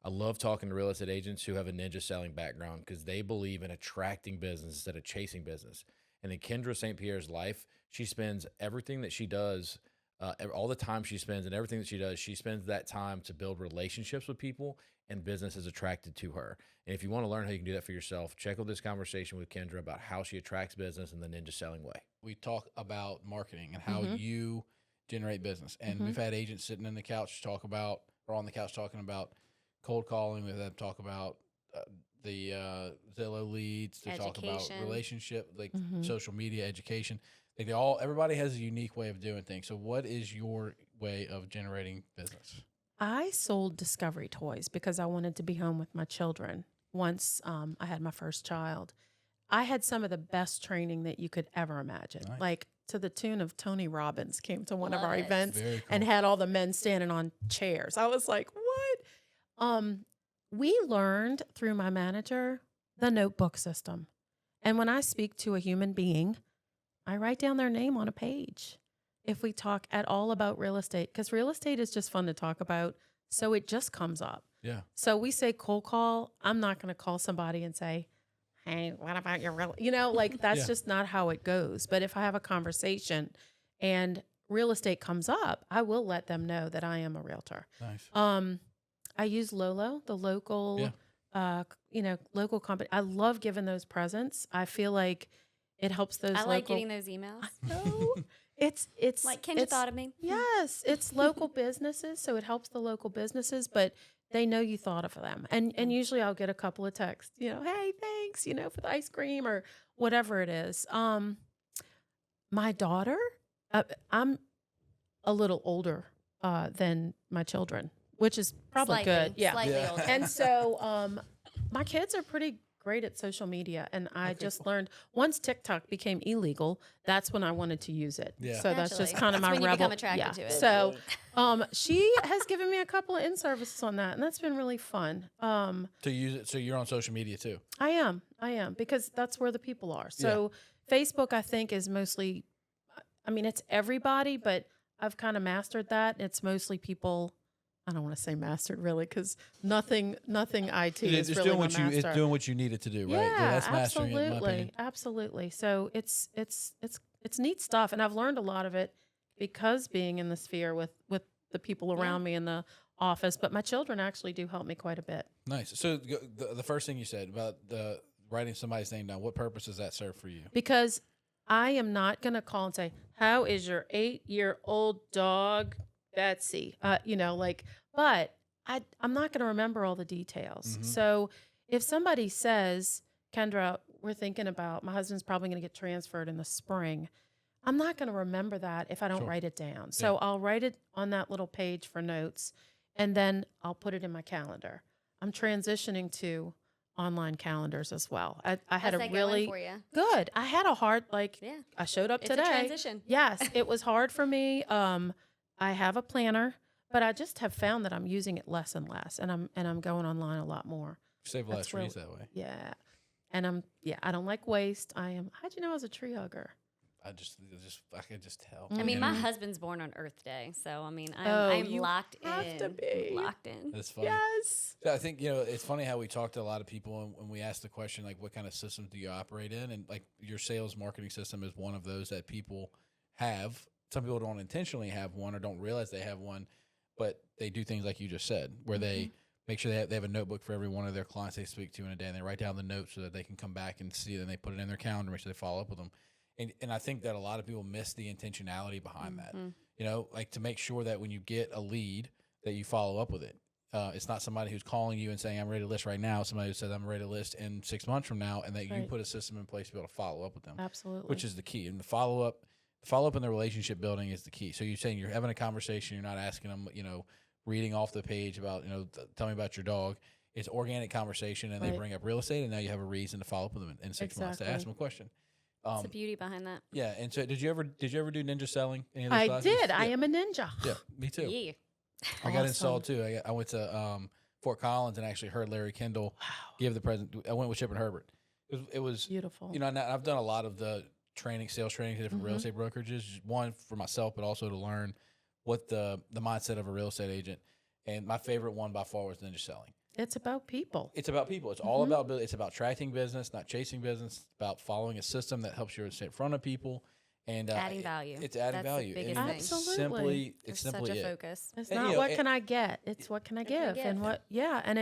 I love talking to real estate agents who have a ninja selling background because they believe in attracting business instead of chasing business. And in Kendra St. Pierre's life, she spends everything that she does, all the time she spends and everything that she does, she spends that time to build relationships with people, and business is attracted to her. And if you want to learn how you can do that for yourself, check out this conversation with Kendra about how she attracts business in the ninja selling way. We talk about marketing and how Mm-hmm. you generate business. And Mm-hmm. we've had agents sitting on the couch on the couch talking about cold calling. We've had them talk about the Zillow leads, to talk about Education. relationship, like Mm-hmm. social media, education. Like everybody has a unique way of doing things. So what is your way of generating business? I sold Discovery toys because I wanted to be home with my children once I had my first child. I had some of the best training that you could ever imagine, Nice. like to the tune of Tony Robbins came to one of Love our it. events Very cool. and had all the men standing on chairs. I was like, what? We learned through my manager the notebook system. And when I speak to a human being, I write down their name on a page. If we talk at all about real estate, because real estate is just fun to talk about, so it just comes up. Yeah. So we say cold call. I'm not going to call somebody and say, hey, what about your real, like that's Yeah. just not how it goes. But if I have a conversation and real estate comes up, I will let them know that I am a realtor. Nice. I use Lolo, the local, local company. I love giving those presents. I feel like it helps those. I like local- getting those emails. No, it's Like, Kendra it's- thought of me. Yes, it's local businesses, so it helps the local businesses, but they know you thought of them. And usually I'll get a couple of texts, hey, thanks, for the ice cream or whatever it is. My daughter, I'm a little older than my children, which is probably good. Yeah. Slightly Yeah. older. And so my kids are pretty great at social media, and I just learned once TikTok became illegal, that's when I wanted to use it. Yeah. So that's just Naturally. kind of That's my when you rebel. become attracted to it. So she has given me a couple of in-services on that, and that's been really fun. To use it, so you're on social media too. I am because that's where the people are. So Facebook, I think, is mostly, it's everybody, but I've kind of mastered that. It's mostly people. I don't want to say mastered really, because nothing IT is It's really doing my what you master. it's doing what you need it to do, right? Yeah, That's mastering it, in my absolutely, opinion. absolutely. So it's neat stuff, and I've learned a lot of it because being in the sphere with the people around me in the office. But my children actually do help me quite a bit. Nice. So the first thing you said about the writing somebody's name down, what purpose does that serve for you? Because I am not going to call and say, "How is your 8-year-old dog, Betsy?" But I'm not going to remember all the details. Mhm. So if somebody says, "Kendra, we're thinking about my husband's probably going to get transferred in the spring," I'm not going to remember that if I don't Sure. write it down. So I'll write it on that little page for notes, and then I'll put it in my calendar. I'm transitioning to online calendars as well. I had How's a that really going for you? good. I had a hard Yeah. I showed up It's today. a transition. Yes, it was hard for me. I have a planner, but I just have found that I'm using it less and less, and I'm going online a lot more. Save a lot of That's trees really- that way. Yeah, and I don't like waste. How'd you know I was a tree hugger? I could just tell. I mean, my Mhm. husband's born on Earth Day, so I'm Oh, I'm you locked have in. to be. Locked in. That's funny. Yes. So I think, it's funny how we talk to a lot of people and when we ask the question, like, what kind of systems do you operate in? And like your sales marketing system is one of those that people have. Some people don't intentionally have one or don't realize they have one, but they do things like you just said, where they make sure they have a notebook for every one of their clients they speak to in a day, and they write down the notes so that they can come back and see it, and they put it in their calendar, make sure they follow up with them. And I think that a lot of people miss the intentionality behind that. Like to make sure that when you get a lead that you follow up with it. It's not somebody who's calling you and saying, I'm ready to list right now. Somebody who says, I'm ready to list in 6 months from now, and that you Right. put a system in place to be able to follow up with them, Absolutely. which is the key. And the follow up in the relationship building is the key. So you're saying you're having a conversation. You're not asking them, reading off the page about, tell me about your dog. It's organic conversation, and they Right. bring up real estate, and now you have a reason to follow up with them in 6 months to ask Exactly. them a question. It's the beauty behind that. Yeah. And so did you ever do ninja selling? Any of those I classes? did. Yeah. I am a ninja. Yeah, me too. Yeah. I got Awesome. installed too. I went to Fort Collins and actually heard Larry Kendall give the present. I went with Chip and Herbert. It was Beautiful. and I've done a lot of the sales training to different real estate brokerages. One for myself, but also to learn what the mindset of a real estate agent. And my favorite one by far was ninja selling. It's about people. It's about people. It's all about it's about attracting business, not chasing business. It's about following a system that helps you stay in front of people and Adding value. It's adding That's value. the biggest And thing. Absolutely. It's There's simply such a it. focus. It's And, not you know, what can I get. It's what can I give, give? and what and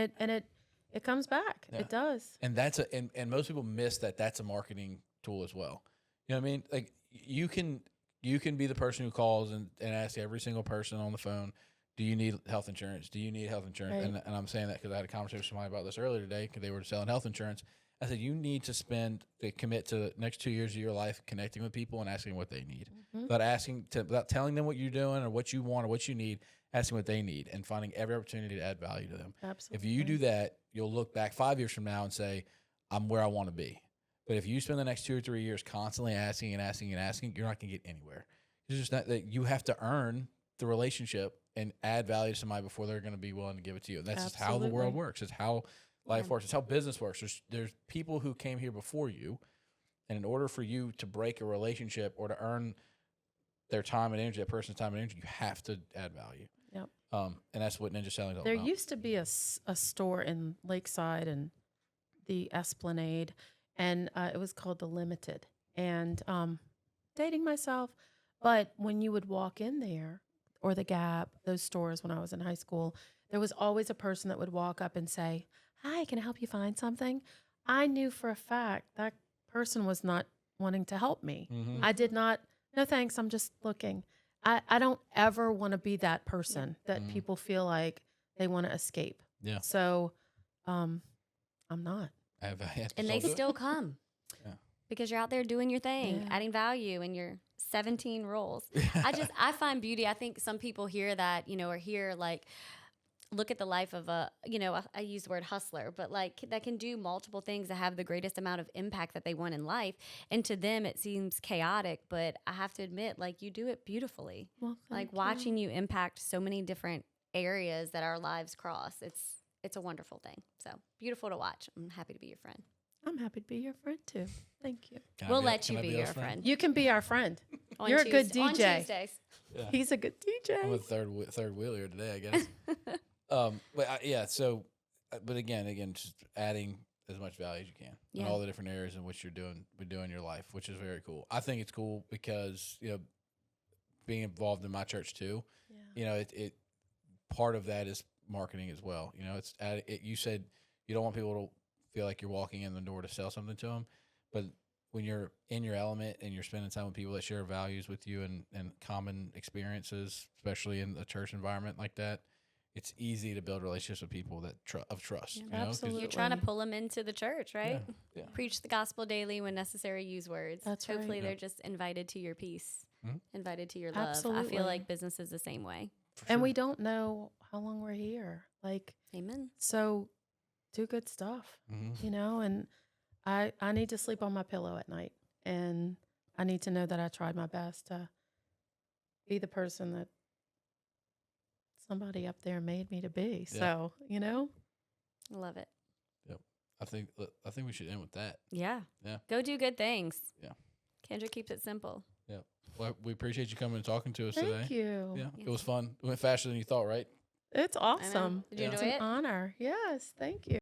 it comes back. Yeah. It does. And that's and most people miss that that's a marketing tool as well. You know what I mean? Like you can be the person who calls and asks every single person on the phone, do you need health insurance? Do you need health insurance? Right. And I'm saying that because I had a conversation with somebody about this earlier today because they were selling health insurance. I said, you need to commit to the next 2 years of your life connecting with people and asking what they need. Without telling them what you're doing or what you want or what you need, asking what they need and finding every opportunity to add value to them. Absolutely. If you do that, you'll look back 5 years from now and say, I'm where I want to be. But if you spend the next 2 or 3 years constantly asking and asking and asking, you're not going to get anywhere. It's just not that you have to earn the relationship and add value to somebody before they're going to be willing to give it to you. And that's just how the world Absolutely. works. It's how life works. It's how business works. There's people who came here before you, and in order for you to break a relationship or to earn their time and energy, that person's time and energy, you have to add value. Yep. And that's what Ninja Selling is all There about. used to be a store in Lakeside and the Esplanade, and it was called The Limited. And dating myself, but when you would walk in there, or the Gap, those stores when I was in high school, there was always a person that would walk up and say, "Hi, can I help you find something?" I knew for a fact that person was not wanting to help me. Mm-hmm. I did not, no thanks, I'm just looking. I don't ever want to be that person that people feel like they want to escape. Yeah. So I'm not. And they still come. Yeah. Because you're out there doing your thing, Yeah. adding value in your 17 roles. I find beauty. I think some people hear that, or hear like, look at the life of I use the word hustler, but like that can do multiple things that have the greatest amount of impact that they want in life. And to them, it seems chaotic, but I have to admit, like you do it beautifully. Well, Like watching you impact so many different areas that our lives cross. It's a wonderful thing. So beautiful to watch. I'm happy to be your friend. I'm happy to be your friend too. Thank you. We'll let you be your friend. You can be our friend. On You're a good Tuesday- On DJ. Tuesdays. Yeah. He's a good DJ. I'm a third wheeler today, I guess. But again, just adding as much value as you can in all the different areas in which we do in your life, which is very cool. I think it's cool because being involved in my church too. Yeah. It part of that is marketing as well. You said you don't want people to feel like you're walking in the door to sell something to them, but when you're in your element and you're spending time with people that share values with you and common experiences, especially in a church environment like that, it's easy to build relationships with people that of trust. Yeah, you know? 'Cause- absolutely. You're trying to pull them into the church, right? Yeah. Preach the gospel daily when necessary, use words. That's right. Hopefully Yeah. they're just invited to your peace, invited to your love. I Absolutely. feel like business is the same way. And we don't know how long we're here. Like, Amen. so do good stuff, Mhm. and I need to sleep on my pillow at night. And I need to know that I tried my best to be the person that somebody up there made me to be. Yeah. So, I love it. I think we should end with that. Yeah. Yeah. Go do good things. Yeah. Kendra keeps it simple. Yeah. Well, we appreciate you coming and talking to us today. thank you. Yeah, it was fun. It went faster than you thought, right? It's awesome. Did you It's enjoy an it? honor. Yes, thank you.